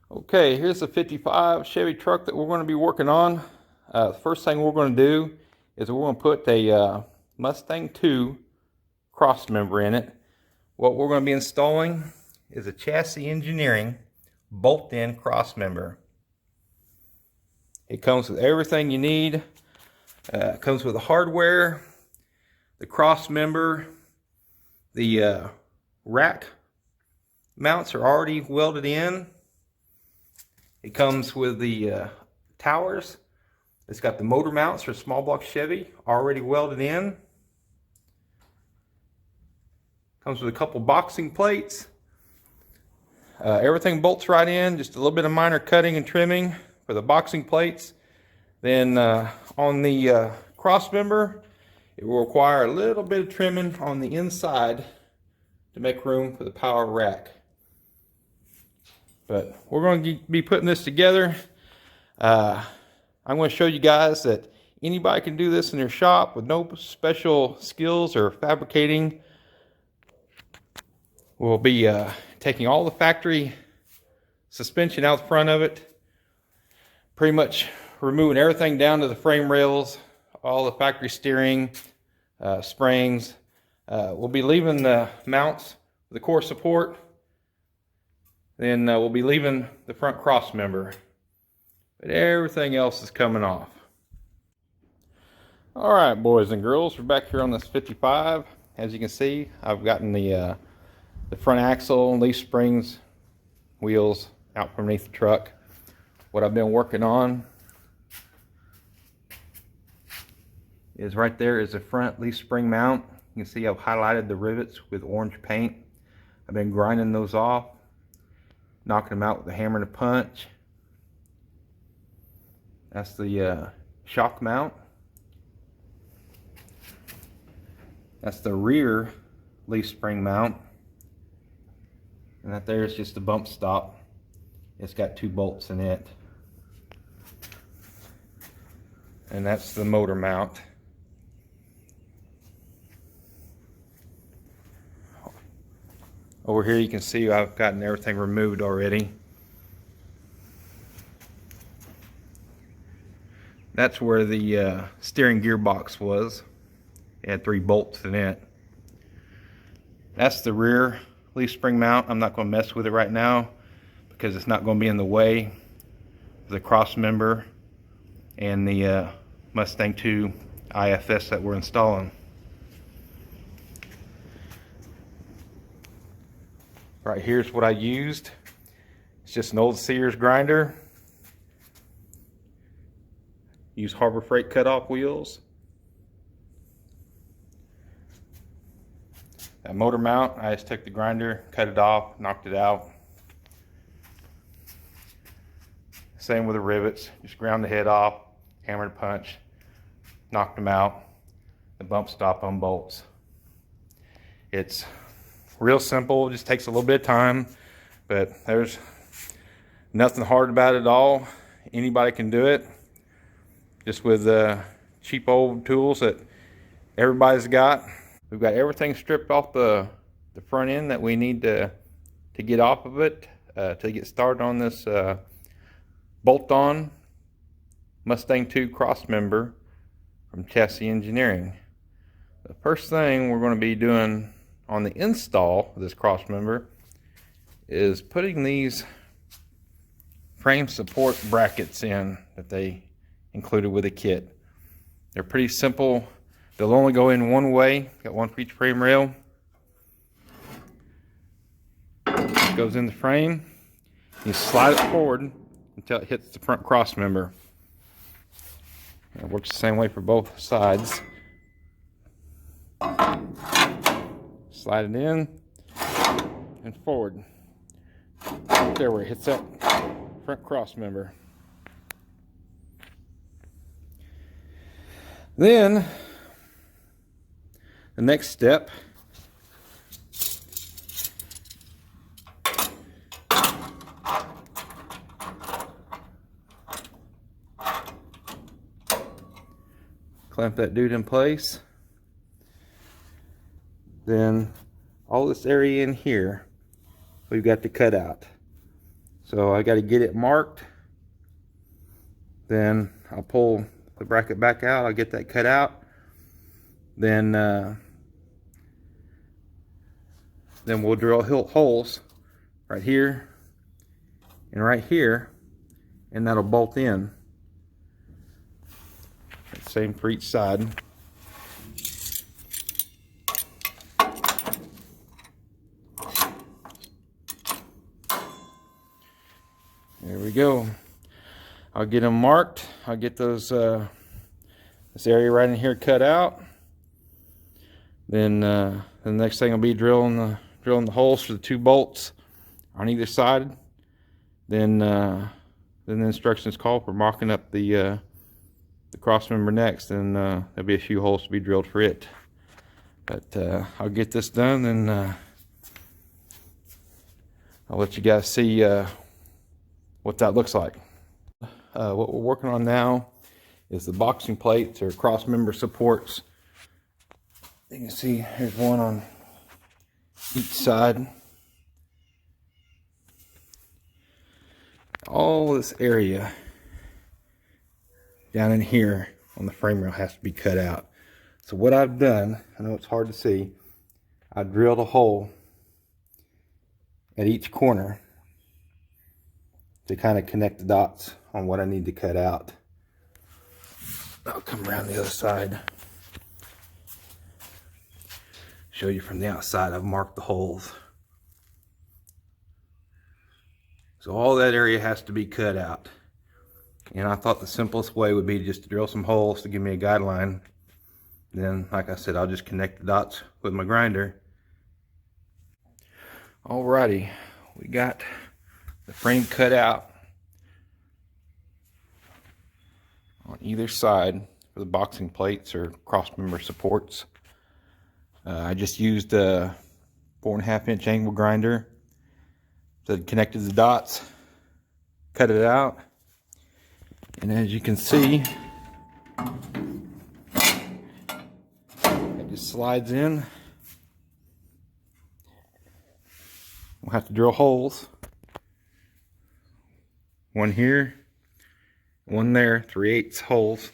Okay, here's the 55 Chevy truck that we're going to be working on. The first thing we're going to do is we're going to put a Mustang 2 Crossmember in it. What we're going to be installing is a chassis engineering bolt-in Crossmember. It comes with everything you need. It comes with the hardware, the Crossmember, the rack mounts are already welded in. It comes with the towers. It's got the motor mounts for small block Chevy already welded in. Comes with a couple boxing plates. Everything bolts right in, just a little bit of minor cutting and trimming for the boxing plates. Then on the Crossmember, it will require a little bit of trimming on the inside to make room for the power rack. But we're going to be putting this together. I'm going to show you guys that anybody can do this in their shop with no special skills or fabricating. We'll be taking all the factory suspension out the front of it, pretty much removing everything down to the frame rails, all the factory steering, springs. We'll be leaving the mounts, the core support. Then we'll be leaving the front Crossmember, but everything else is coming off. All right, boys and girls, we're back here on this 55. As you can see, I've gotten the front axle, leaf springs, wheels out from underneath the truck. What I've been working on is right there is the front leaf spring mount. You can see I've highlighted the rivets with orange paint. I've been grinding those off, knocking them out with a hammer and a punch. That's the shock mount. That's the rear leaf spring mount. And that there is just the bump stop. It's got 2 bolts in it. And that's the motor mount. Over here you can see I've gotten everything removed already. That's where the steering gearbox was. It had 3 bolts in it. That's the rear leaf spring mount. I'm not going to mess with it right now because it's not going to be in the way of the Crossmember and the Mustang 2 IFS that we're installing. Right here's what I used. It's just an old Sears grinder. Use Harbor Freight cutoff wheels. That motor mount, I just took the grinder, cut it off, knocked it out. Same with the rivets, just ground the head off, hammered punch, knocked them out. The bump stop on bolts. It's real simple, just takes a little bit of time, but there's nothing hard about it at all. Anybody can do it, just with cheap old tools that everybody's got. We've got everything stripped off the front end that we need to get off of it to get started on this bolt-on Mustang 2 Crossmember from Chassis Engineering. The first thing we're going to be doing on the install of this Crossmember is putting these frame support brackets in that they included with the kit. They're pretty simple. They'll only go in one way. Got one for each frame rail. It goes in the frame. You slide it forward until it hits the front Crossmember. It works the same way for both sides. Slide it in and forward. There where it hits that front Crossmember. Then the next step clamp that dude in place. Then all this area in here we've got to cut out. So I got to get it marked. Then I'll pull the bracket back out. I'll get that cut out. Then we'll drill holes right here and right here, and that'll bolt in. Same for each side. There we go. I'll get them marked. I'll get those this area right in here cut out. Then the next thing will be drilling the holes for the 2 bolts on either side. Then the instructions call for marking up the cross member next, and there'll be a few holes to be drilled for it. But I'll get this done, and I'll let you guys see what that looks like. What we're working on now is the boxing plates or cross member supports. You can see there's one on each side. All this area down in here on the frame rail has to be cut out. So what I've done, I know it's hard to see, I drilled a hole at each corner to kind of connect the dots on what I need to cut out. I'll come around the other side, show you from the outside. I've marked the holes. So all that area has to be cut out. And I thought the simplest way would be just to drill some holes to give me a guideline. Then, like I said, I'll just connect the dots with my grinder. Alrighty, we got the frame cut out on either side for the boxing plates or cross member supports. I just used a 4.5 inch angle grinder that connected the dots, cut it out, and as you can see, it just slides in. We'll have to drill holes. One here, one there, 3/8 holes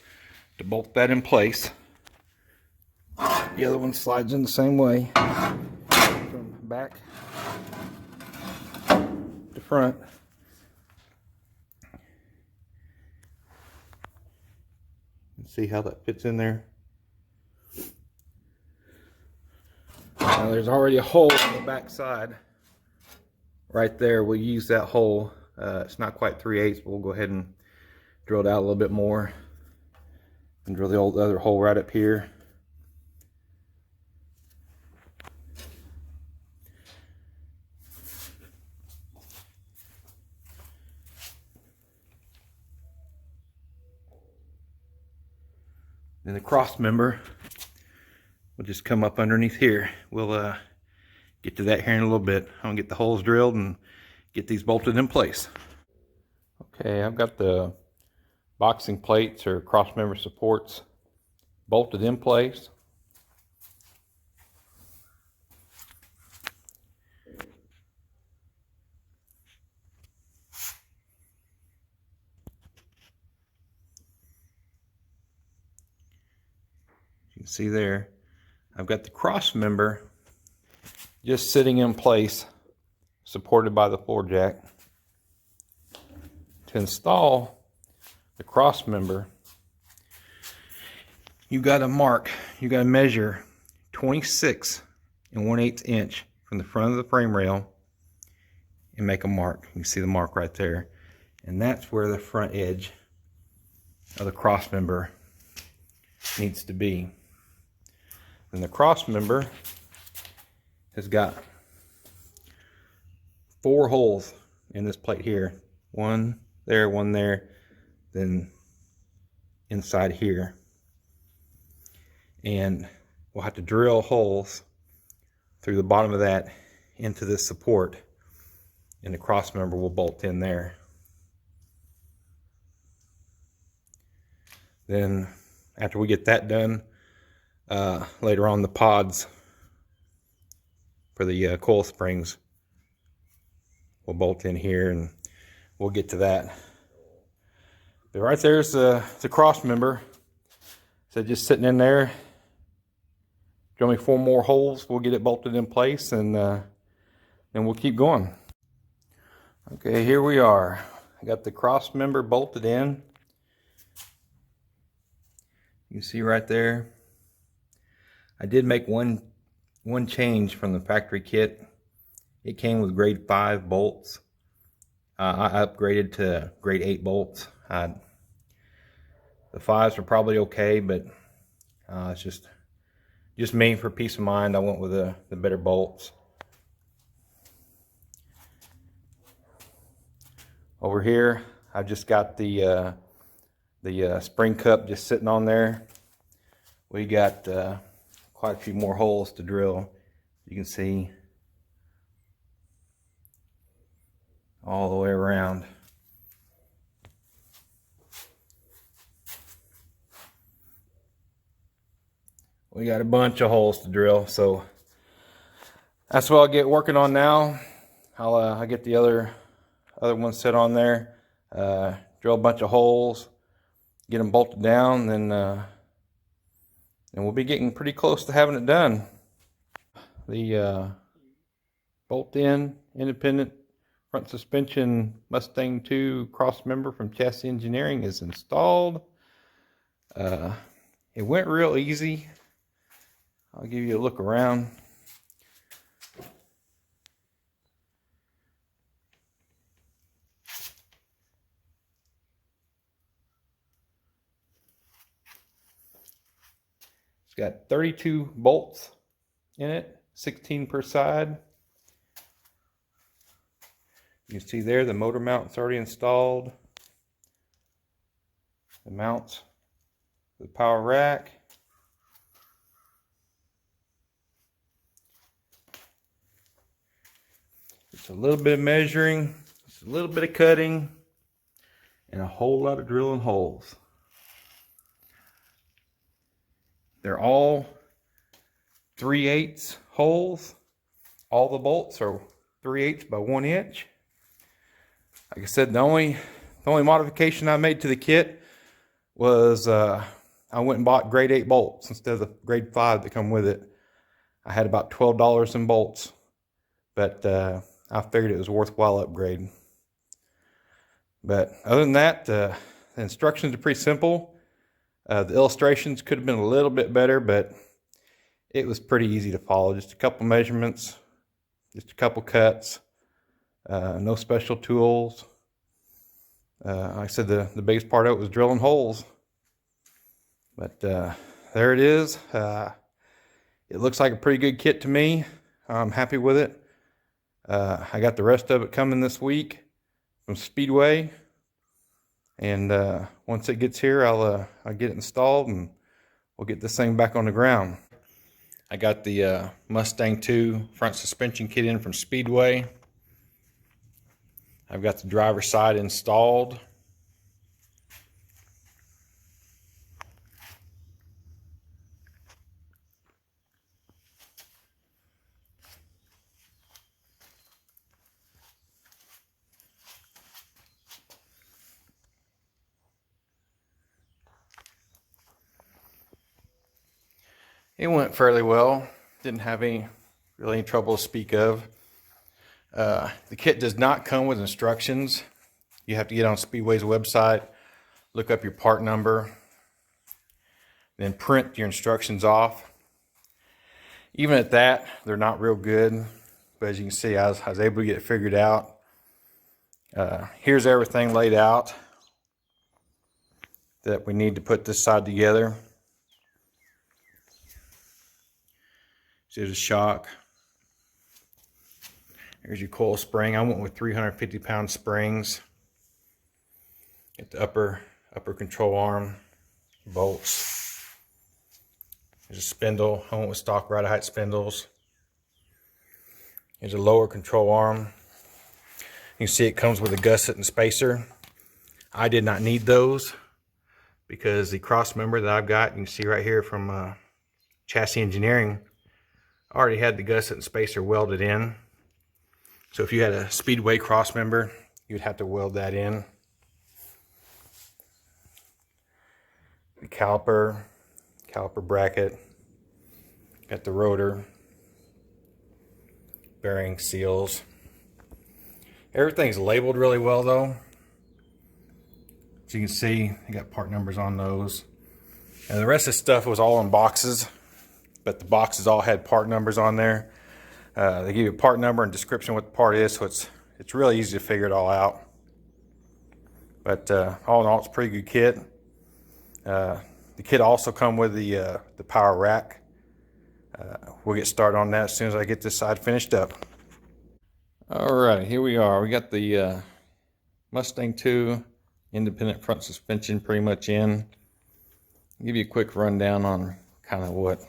to bolt that in place. The other one slides in the same way from back to front. See how that fits in there. Now there's already a hole on the back side right there. We'll use that hole. It's not quite 3/8, but we'll go ahead and drill it out a little bit more and drill the other hole right up here. Then the cross member will just come up underneath here. We'll get to that here in a little bit. I'm gonna get the holes drilled and get these bolted in place. Okay, I've got the boxing plates or cross member supports bolted in place. You can see there, I've got the cross member just sitting in place, supported by the floor jack. To install the cross member, you got to mark, you got to measure 26 1/8 inch from the front of the frame rail and make a mark. You can see the mark right there, and that's where the front edge of the cross member needs to be. And the cross member has got 4 holes in this plate here. One there, then inside here. And we'll have to drill holes through the bottom of that into this support, and the cross member will bolt in there. Then after we get that done, later on the pods for the coil springs will bolt in here, and we'll get to that. But right there's the cross member. So just sitting in there. Drill me 4 more holes. We'll get it bolted in place, and then we'll keep going. Okay, here we are. I got the cross member bolted in. You can see right there. I did make one change from the factory kit. It came with grade 5 bolts. I upgraded to grade 8 bolts. The 5s are probably okay, but it's just me, for peace of mind. I went with the better bolts. Over here, I've just got the spring cup just sitting on there. We got quite a few more holes to drill. You can see all the way around. We got a bunch of holes to drill, so that's what I'll get working on now. I'll get the other ones set on there, drill a bunch of holes, get them bolted down, then we'll be getting pretty close to having it done. The bolt-in independent front suspension Mustang 2 cross member from Chassis Engineering is installed. It went real easy. I'll give you a look around. It's got 32 bolts in it, 16 per side. You can see there the motor mount's already installed. The mounts for the power rack. Just a little bit of measuring, just a little bit of cutting, and a whole lot of drilling holes. They're all 3/8 holes. All the bolts are 3/8 by 1 inch. Like I said, the only modification I made to the kit was I went and bought grade 8 bolts instead of the grade 5 that come with it. I had about $12 in bolts, but I figured it was a worthwhile upgrade. But other than that, the instructions are pretty simple. The illustrations could have been a little bit better, but it was pretty easy to follow. Just a couple measurements, just a couple cuts, no special tools. Like I said, the biggest part of it was drilling holes. But there it is. It looks like a pretty good kit to me. I'm happy with it. I got the rest of it coming this week from Speedway. And once it gets here, I'll get it installed and we'll get this thing back on the ground. I got the Mustang 2 front suspension kit in from Speedway. I've got the driver's side installed. It went fairly well. Didn't have really any trouble to speak of. The kit does not come with instructions. You have to get on Speedway's website, look up your part number, then print your instructions off. Even at that, they're not real good. But as you can see, I was able to get it figured out. Here's everything laid out that we need to put this side together. There's a shock. There's your coil spring. I went with 350-pound springs. Get the upper control arm bolts. There's a spindle. I went with stock ride height spindles. Here's a lower control arm. You can see it comes with a gusset and spacer. I did not need those because the cross member that I've got, you can see right here from Chassis Engineering, already had the gusset and spacer welded in. So if you had a Speedway cross member, you'd have to weld that in. The caliper bracket, got the rotor, bearing seals. Everything's labeled really well though. As you can see, I got part numbers on those. And the rest of the stuff was all in boxes, but the boxes all had part numbers on there. They give you a part number and description what the part is, so it's really easy to figure it all out. But all in all, it's a pretty good kit. The kit also come with the power rack. We'll get started on that as soon as I get this side finished up. All right, here we are. We got the Mustang 2 independent front suspension pretty much in. I'll give you a quick rundown on kind of what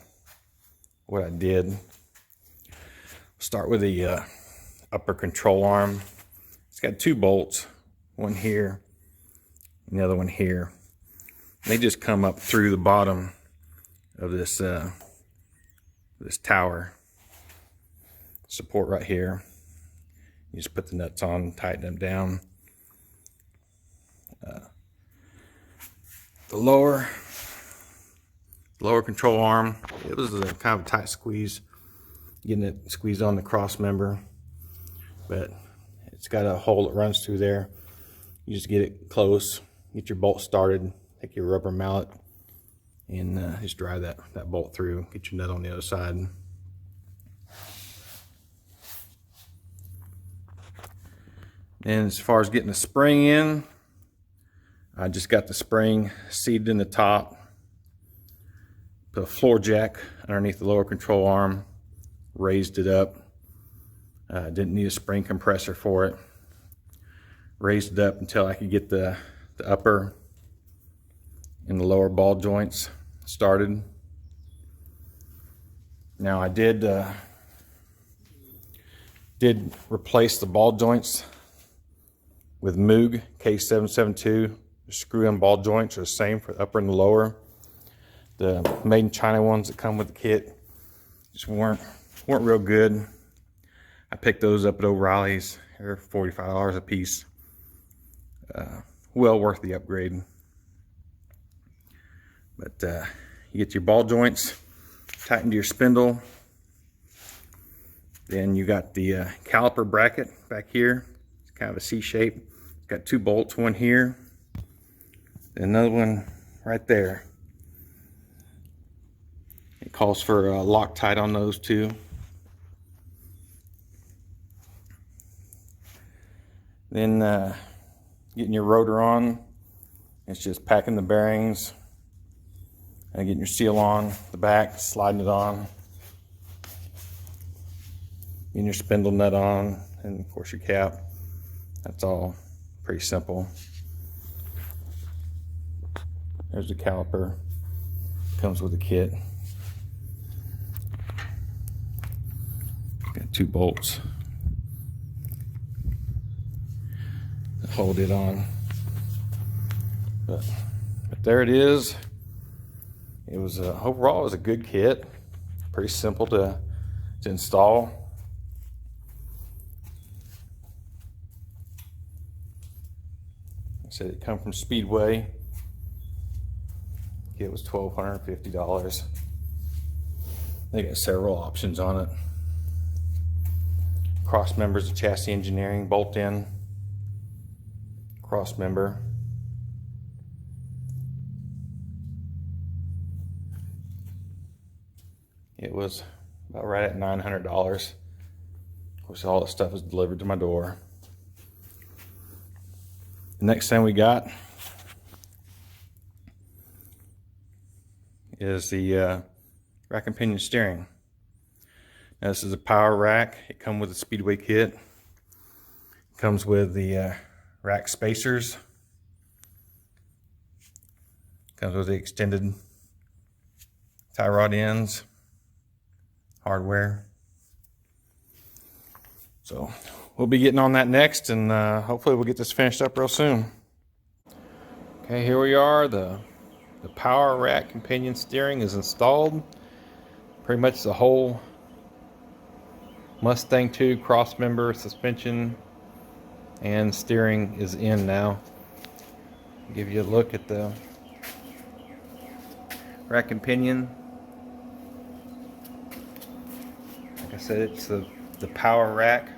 I did. Start with the upper control arm. It's got 2 bolts, one here and the other one here. They just come up through the bottom of this this tower support right here. You just put the nuts on, tighten them down. The lower control arm, it was a kind of a tight squeeze, getting it squeezed on the cross member, but it's got a hole that runs through there. You just get it close, get your bolt started, take your rubber mallet, and just drive that bolt through, get your nut on the other side. And as far as getting the spring in, I just got the spring seated in the top, put a floor jack underneath the lower control arm, raised it up. Didn't need a spring compressor for it. Raised it up until I could get the upper and the lower ball joints started. Now I did replace the ball joints with Moog K772. The screw-in ball joints are the same for the upper and the lower. The made in China ones that come with the kit just weren't real good. I picked those up at O'Reilly's. They're $45 a piece. Well worth the upgrade. But you get your ball joints tightened to your spindle. Then you got the caliper bracket back here. It's kind of a C shape. It's got 2 bolts, one here, another one right there. It calls for Loctite on those 2. Then getting your rotor on, it's just packing the bearings and getting your seal on the back, sliding it on, getting your spindle nut on, and of course your cap. That's all pretty simple. There's the caliper, comes with the kit. Got 2 bolts to hold it on. But there it is. It was overall it was a good kit. Pretty simple to install. I said it come from Speedway. It was $1,250. They got several options on it. Crossmember's a chassis engineering, bolt-in Crossmember. It was about right at $900. Of course, all the stuff was delivered to my door. The next thing we got is the rack and pinion steering. Now, this is a power rack. It comes with a Speedway kit. It comes with the rack spacers. Comes with the extended tie rod ends, hardware. So we'll be getting on that next, and hopefully we'll get this finished up real soon. Okay, here we are. The power rack and pinion steering is installed. Pretty much the whole Mustang 2 Crossmember suspension and steering is in now. Give you a look at the rack and pinion. Like I said, it's the power rack.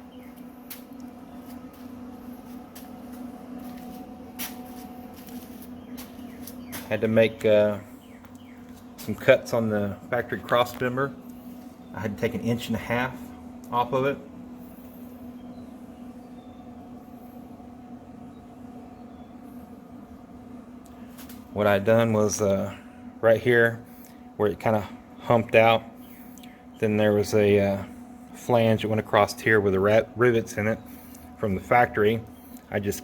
Had to make some cuts on the factory crossmember. I had to take 1.5 inches off of it. What I done was right here where it kind of humped out, then there was a flange that went across here with the rivets in it from the factory. I just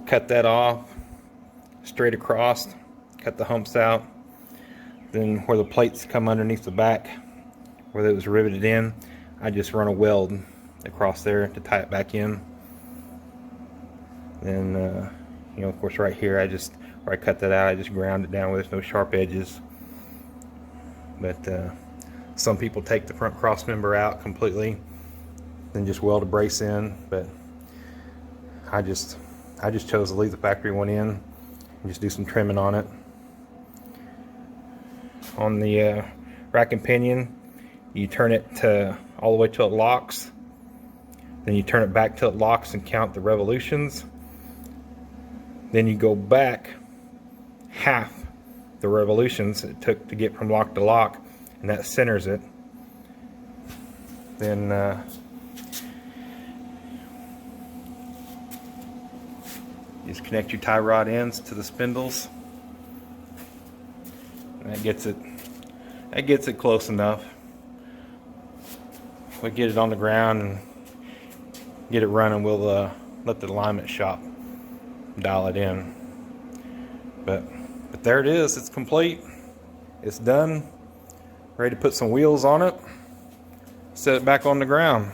cut that off straight across, cut the humps out. Then where the plates come underneath the back, where it was riveted in, I just run a weld across there to tie it back in. Then you know, of course right here, where I cut that out, I just ground it down where there's no sharp edges. But some people take the front cross member out completely, then just weld a brace in. But I just chose to leave the factory one in and just do some trimming on it. On the rack and pinion, you turn it all the way till it locks. Then you turn it back till it locks and count the revolutions. Then you go back half the revolutions it took to get from lock to lock, and that centers it. Then just connect your tie rod ends to the spindles. And that gets it close enough. If we get it on the ground and get it running, we'll let the alignment shop dial it in. But there it is. It's complete. It's done. Ready to put some wheels on it. Set it back on the ground.